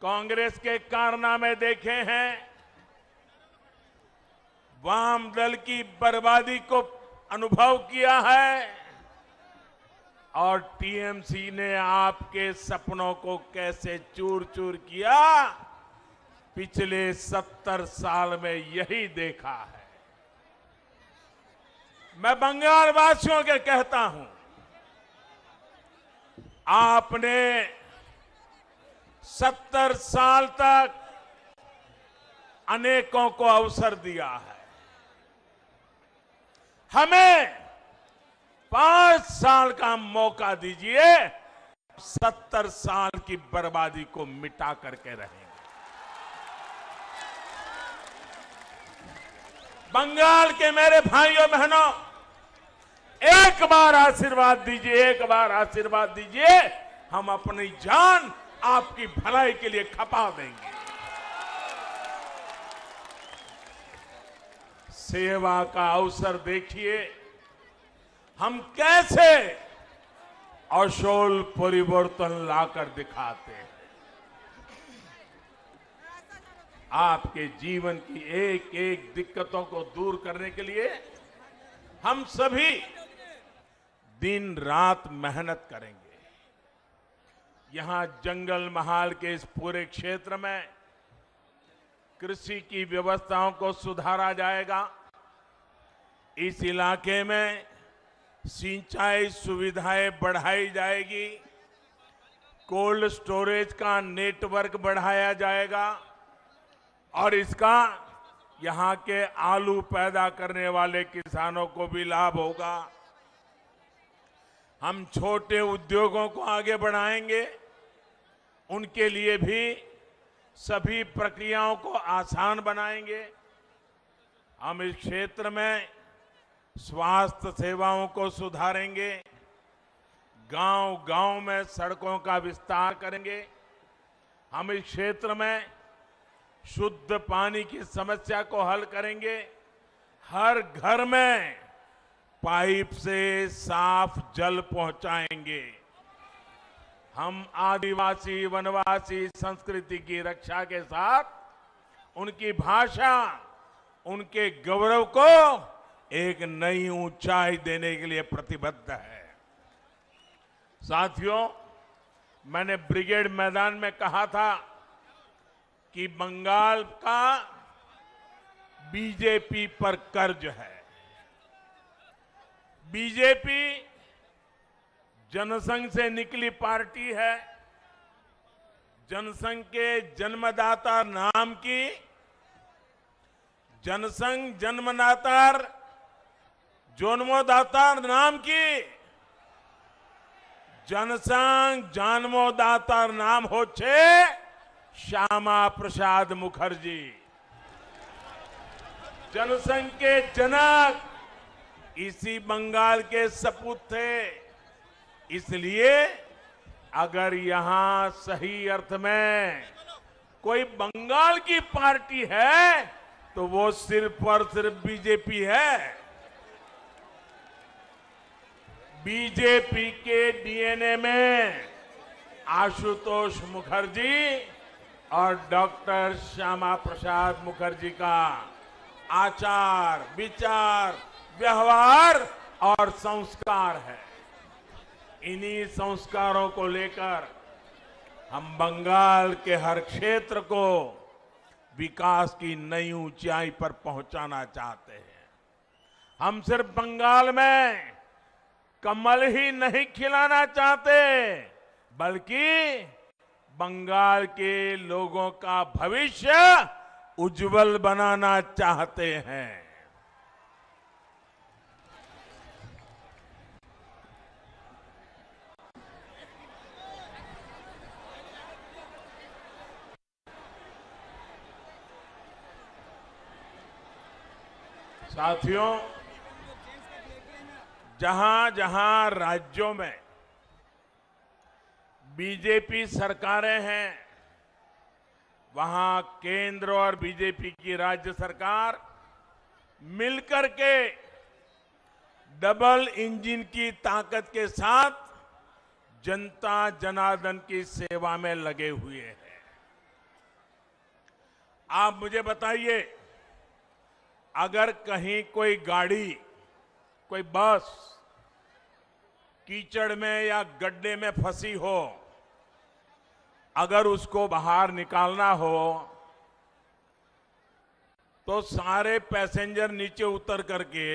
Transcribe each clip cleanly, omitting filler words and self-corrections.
कांग्रेस के कारनामे देखे हैं, वाम दल की बर्बादी को अनुभव किया है और टीएमसी ने आपके सपनों को कैसे चूर चूर किया, पिछले 70 साल में यही देखा है। मैं बंगाल वासियों के कहता हूं, आपने 70 साल तक अनेकों को अवसर दिया है, हमें 5 साल का मौका दीजिए, 70 साल की बर्बादी को मिटा करके रहेंगे। बंगाल के मेरे भाइयों बहनों, एक बार आशीर्वाद दीजिए, एक बार आशीर्वाद दीजिए, हम अपनी जान आपकी भलाई के लिए खपा देंगे। सेवा का अवसर देखिए, हम कैसे अशोल परिवर्तन लाकर दिखाते हैं। आपके जीवन की एक एक दिक्कतों को दूर करने के लिए हम सभी दिन रात मेहनत करेंगे। यहां जंगल महाल के इस पूरे क्षेत्र में कृषि की व्यवस्थाओं को सुधारा जाएगा। इस इलाके में सिंचाई सुविधाएं बढ़ाई जाएगी, कोल्ड स्टोरेज का नेटवर्क बढ़ाया जाएगा और इसका यहां के आलू पैदा करने वाले किसानों को भी लाभ होगा। हम छोटे उद्योगों को आगे बढ़ाएंगे, उनके लिए भी सभी प्रक्रियाओं को आसान बनाएंगे। हम इस क्षेत्र में स्वास्थ्य सेवाओं को सुधारेंगे, गांव-गांव में सड़कों का विस्तार करेंगे। हम इस क्षेत्र में शुद्ध पानी की समस्या को हल करेंगे, हर घर में पाइप से साफ जल पहुंचाएंगे। हम आदिवासी वनवासी संस्कृति की रक्षा के साथ उनकी भाषा, उनके गौरव को एक नई ऊंचाई देने के लिए प्रतिबद्ध है। साथियों, मैंने ब्रिगेड मैदान में कहा था कि बंगाल का बीजेपी पर कर्ज है। बीजेपी जनसंघ से निकली पार्टी है। जनसंघ के जन्मदाता नाम की, जनसंघ जन्मदातार जन्मदातार नाम की, जनसंघ जन्मदातार नाम होच्छे श्यामा प्रसाद मुखर्जी। जनसंघ के जनक इसी बंगाल के सपूत थे। इसलिए अगर यहां सही अर्थ में कोई बंगाल की पार्टी है तो वो सिर्फ और सिर्फ बीजेपी है। बीजेपी के डीएनए में आशुतोष मुखर्जी और डॉक्टर श्यामा प्रसाद मुखर्जी का आचार, विचार, व्यवहार और संस्कार है। इन्हीं संस्कारों को लेकर हम बंगाल के हर क्षेत्र को विकास की नई ऊंचाई पर पहुंचाना चाहते हैं। हम सिर्फ बंगाल में कमल ही नहीं खिलाना चाहते, बल्कि बंगाल के लोगों का भविष्य उज्जवल बनाना चाहते हैं। साथियों, जहां जहां राज्यों में बीजेपी सरकारें हैं, वहां केंद्र और बीजेपी की राज्य सरकार मिलकर के डबल इंजन की ताकत के साथ जनता जनार्दन की सेवा में लगे हुए हैं। आप मुझे बताइए, अगर कहीं कोई गाड़ी, कोई बस कीचड़ में या गड्ढे में फंसी हो, अगर उसको बाहर निकालना हो तो सारे पैसेंजर नीचे उतर करके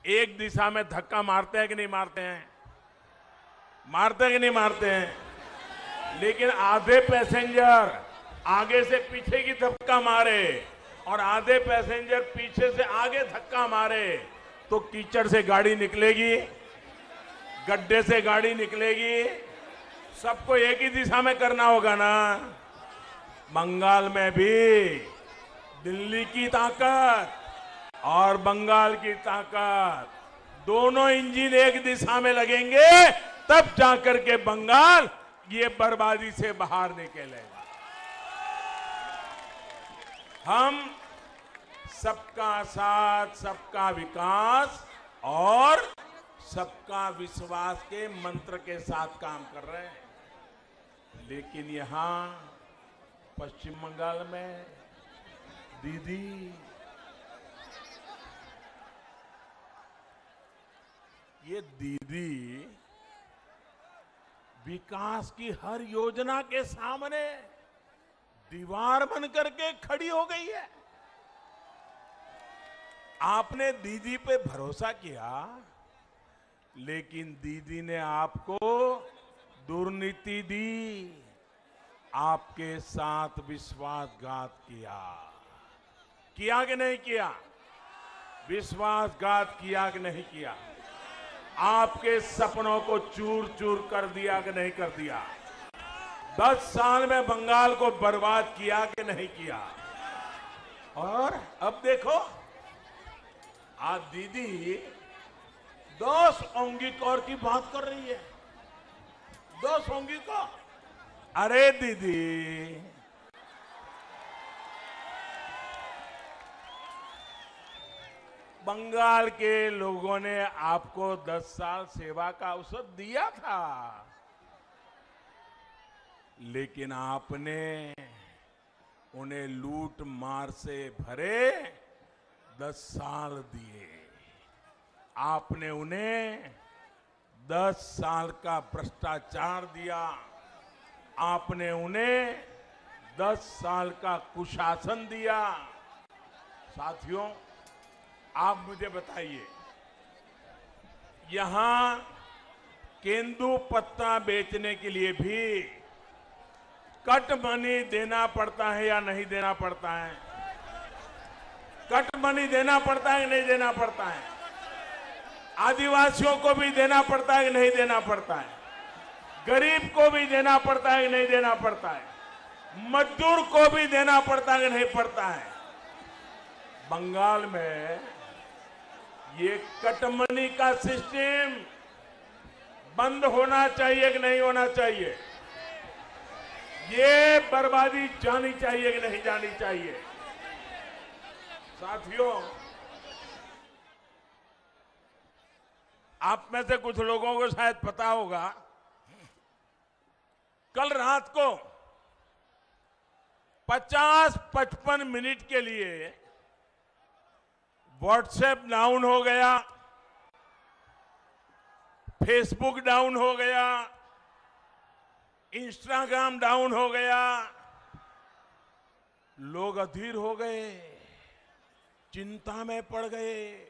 एक दिशा में धक्का मारते हैं कि नहीं मारते हैं? मारते हैं कि नहीं मारते हैं? लेकिन आधे पैसेंजर आगे से पीछे की धक्का मारे और आधे पैसेंजर पीछे से आगे धक्का मारे तो कीचड़ से गाड़ी निकलेगी, गड्ढे से गाड़ी निकलेगी। सबको एक ही दिशा में करना होगा ना। बंगाल में भी दिल्ली की ताकत और बंगाल की ताकत, दोनों इंजन एक दिशा में लगेंगे तब जाकर के बंगाल ये बर्बादी से बाहर निकलेगा। हम सबका साथ, सबका विकास और सबका विश्वास के मंत्र के साथ काम कर रहे हैं। लेकिन यहां पश्चिम बंगाल में दीदी, ये दीदी विकास की हर योजना के सामने दीवार बन करके खड़ी हो गई है। आपने दीदी पे भरोसा किया, लेकिन दीदी ने आपको दुर्नीति दी, आपके साथ विश्वासघात किया। किया कि नहीं किया? विश्वासघात किया कि नहीं किया? आपके सपनों को चूर चूर कर दिया कि नहीं कर दिया? 10 साल में बंगाल को बर्बाद किया कि नहीं किया? और अब देखो, आज दीदी 10 औंगीकौर की बात कर रही है। 10 औंगीकौर। अरे दीदी, बंगाल के लोगों ने आपको 10 साल सेवा का अवसर दिया था, लेकिन आपने उन्हें लूट मार से भरे 10 साल दिए। आपने उन्हें 10 साल का भ्रष्टाचार दिया। आपने उन्हें 10 साल का कुशासन दिया। साथियों, आप मुझे बताइए, यहां केंदू पत्ता बेचने के लिए भी कट मनी देना पड़ता है या नहीं देना पड़ता है? कट मनी देना पड़ता है कि नहीं देना पड़ता है? आदिवासियों को भी देना पड़ता है कि नहीं देना पड़ता है? गरीब को भी देना पड़ता है कि नहीं देना पड़ता है? मजदूर को भी देना पड़ता है कि नहीं पड़ता है? बंगाल में ये कटमनी का सिस्टम बंद होना चाहिए कि नहीं होना चाहिए? ये बर्बादी जानी चाहिए कि नहीं जानी चाहिए? साथियों, आप में से कुछ लोगों को शायद पता होगा, कल रात को 50-55 मिनट के लिए व्हाट्सएप डाउन हो गया, फेसबुक डाउन हो गया, इंस्टाग्राम डाउन हो गया। लोग अधीर हो गए, चिंता में पड़ गए,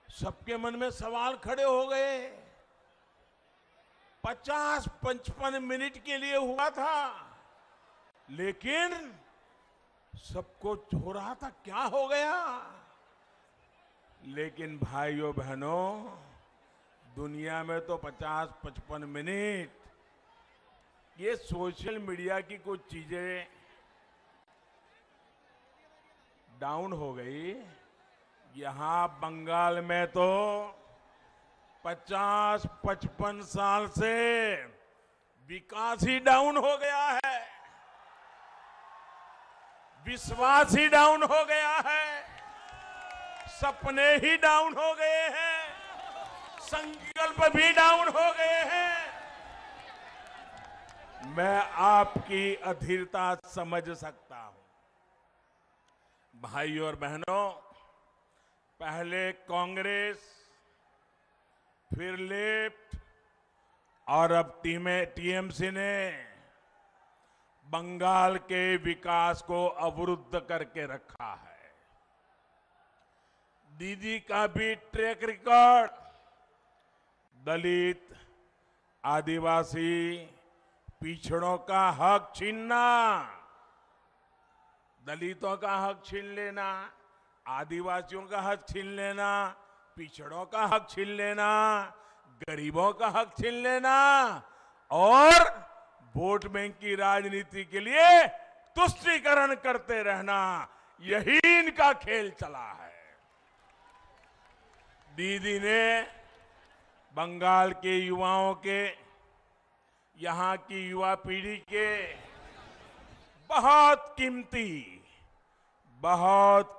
सबके मन में सवाल खड़े हो गए। 50-55 मिनट के लिए हुआ था, लेकिन सबको हो रहा था क्या हो गया। लेकिन भाइयों बहनों, दुनिया में तो 50-55 मिनट ये सोशल मीडिया की कुछ चीजें डाउन हो गई। यहां बंगाल में तो 50-55 साल से विकास ही डाउन हो गया है, विश्वास ही डाउन हो गया है, सपने ही डाउन हो गए हैं, संकल्प भी डाउन हो गए हैं। मैं आपकी अधीरता समझ सकता हूं। भाइयों और बहनों, पहले कांग्रेस, फिर लेफ्ट और अब टीएमसी ने बंगाल के विकास को अवरुद्ध करके रखा है। दीदी का भी ट्रैक रिकॉर्ड दलित, आदिवासी, पिछड़ों का हक छीनना, दलितों का हक छीन लेना, आदिवासियों का हक छीन लेना, पिछड़ों का हक छीन लेना, गरीबों का हक छीन लेना और वोट बैंक की राजनीति के लिए तुष्टीकरण करते रहना, यही इनका खेल चला है। दीदी ने बंगाल के युवाओं के, यहां की युवा पीढ़ी के बहुत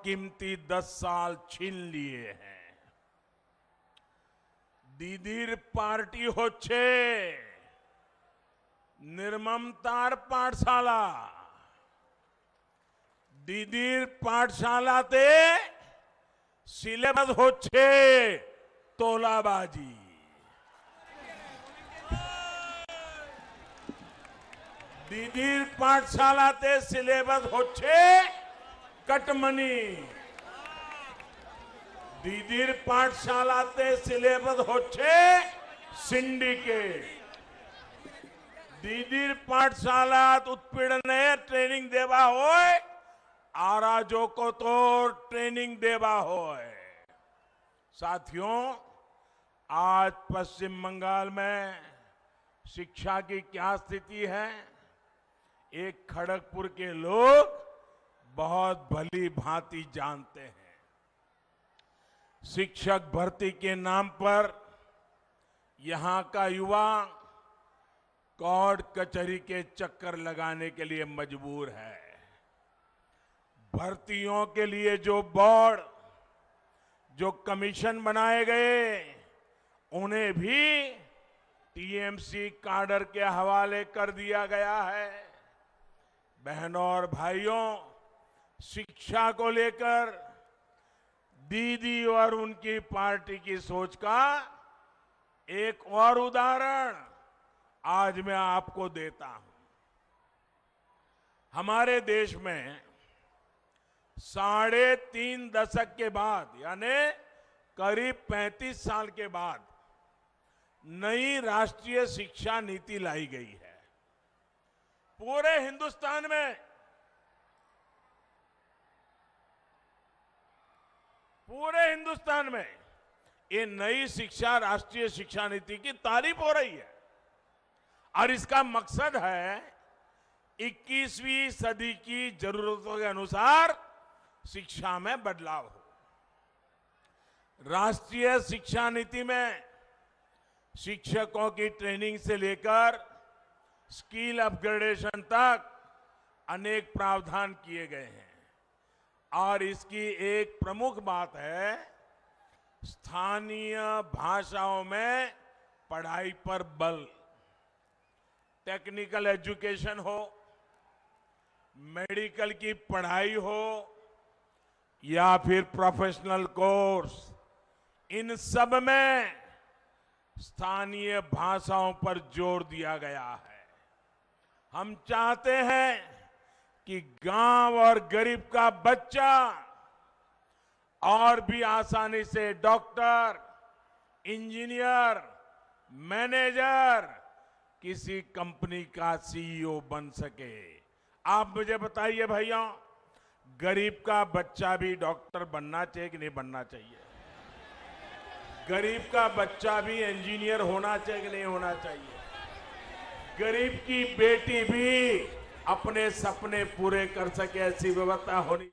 कीमती 10 साल छीन लिए हैं। दीदीर पार्टी होच्छे निर्ममतार पाठशाला। दीदीर पाठशालाते सिलेबस होच्छे तोलाबाजी। दीदीर पाठशालाते सिलेबस होच्छे कटमनी। दीदीर पाठशालाते सिलेबस होच्छे सिंडिकेट। दीदीर पाठशालात उत्पीड़ने ट्रेनिंग देवा होय, आराजो को तो ट्रेनिंग देवा होय। साथियों, आज पश्चिम बंगाल में शिक्षा की क्या स्थिति है, एक खड़गपुर के लोग बहुत भली भांति जानते हैं। शिक्षक भर्ती के नाम पर यहां का युवा कोर्ट कचहरी के चक्कर लगाने के लिए मजबूर है। भर्तियों के लिए जो बोर्ड, जो कमीशन बनाए गए, उन्हें भी टीएमसी काडर के हवाले कर दिया गया है। बहनों और भाइयों, शिक्षा को लेकर दीदी और उनकी पार्टी की सोच का एक और उदाहरण आज मैं आपको देता हूं। हमारे देश में 3.5 दशक के बाद, यानी करीब 35 साल के बाद नई राष्ट्रीय शिक्षा नीति लाई गई है। पूरे हिंदुस्तान में ये नई राष्ट्रीय शिक्षा नीति की तारीफ हो रही है और इसका मकसद है 21वीं सदी की जरूरतों के अनुसार शिक्षा में बदलाव हो। राष्ट्रीय शिक्षा नीति में शिक्षकों की ट्रेनिंग से लेकर स्किल अपग्रेडेशन तक अनेक प्रावधान किए गए हैं और इसकी एक प्रमुख बात है स्थानीय भाषाओं में पढ़ाई पर बल। टेक्निकल एजुकेशन हो, मेडिकल की पढ़ाई हो या फिर प्रोफेशनल कोर्स, इन सब में स्थानीय भाषाओं पर जोर दिया गया है। हम चाहते हैं कि गांव और गरीब का बच्चा और भी आसानी से डॉक्टर, इंजीनियर, मैनेजर, किसी कंपनी का सीईओ बन सके। आप मुझे बताइए भैया, गरीब का बच्चा भी डॉक्टर बनना चाहिए कि नहीं बनना चाहिए? गरीब का बच्चा भी इंजीनियर होना चाहिए कि नहीं होना चाहिए? गरीब की बेटी भी अपने सपने पूरे कर सके, ऐसी व्यवस्था होनी